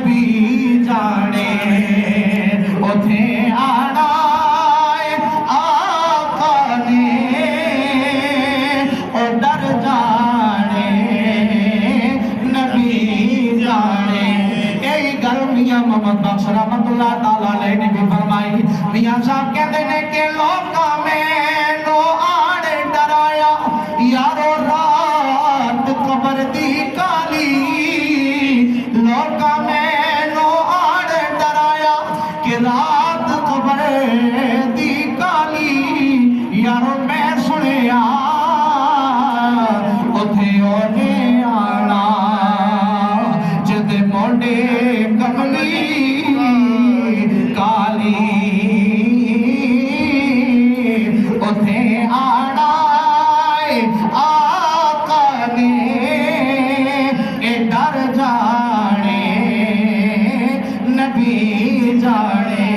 نبی جانے اتھے آنا آقا نے او ڈر جانے نبی جانے یہی گل میاں محمد بخش رحمت اللہ تعالیٰ علیہ نے بھی فرمائی میاں صاحب کہتے ہیں کہ لوکا میں نو آڑے ڈرایا یارو رات قبر دی کالی لوکا میں نو آڑے ڈرایا کہ رات قبر دی کالی یارو میں سنیا اتھے اونے آنا جد موڑے کملی کالی اتھے آنا آقا نے اے ڈر جانے نبی جانے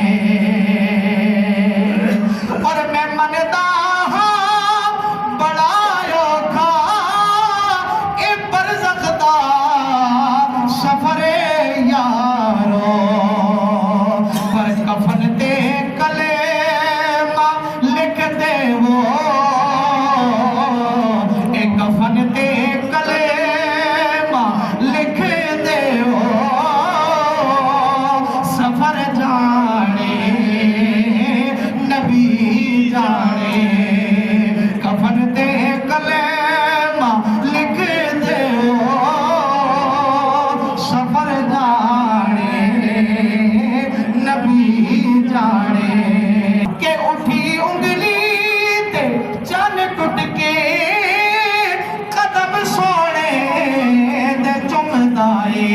اور میں مندا ہاں بڑا اوکھا اے برزخ دا سفر یارو پر کفن تے کلمہ لکھ دے وہ اے کفن تے کلمہ لکھ دے وہ سفر جانے نبی جانے کفن تے کلمہ لکھ دے وہ سفر جانے نبی جانے کہ اٹھی انگلی تے چن ٹوٹ کے قدم سونے دے چمدائے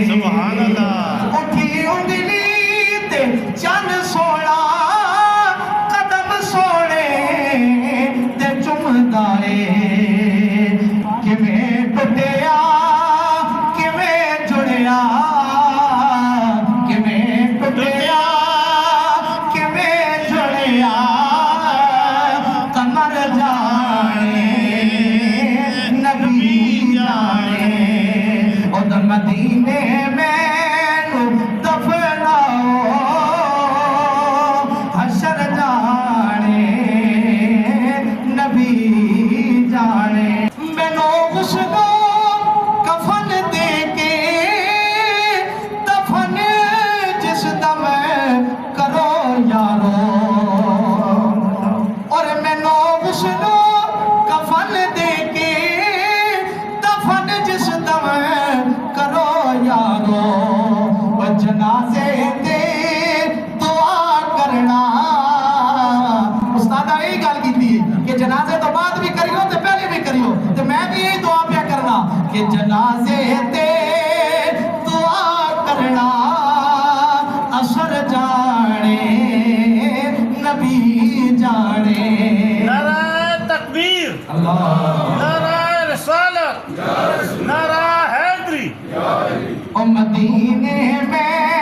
سبحان اللہ اٹھی انگلی تے چن سونا قدم سونے دے چمدائے کیویں ٹوٹیا کیویں جڑیا کیویں ٹوٹیا کیویں جڑیا قمر جانے نبی جانے ادھر مدینے میں دفناؤ حشر جانے نبی جانے مینو غسل کفن دے کے دفن جس دم کرو یارو اور مینو غسل کفن دے کے دفن جس دم کرو یارو جنازے تے دعا کرنا استاد یہی گل کی کہ جنازے تو بعد بھی کریو تے پہلے بھی کریو تے میں بھی یہی دعا پیا کرنا کہ جنازے تے دعا کرنا اثر جانے نبی جانے نعرہ تکبیر اللہ نعرہ رسالت نعرہ حیدری او مدینے میں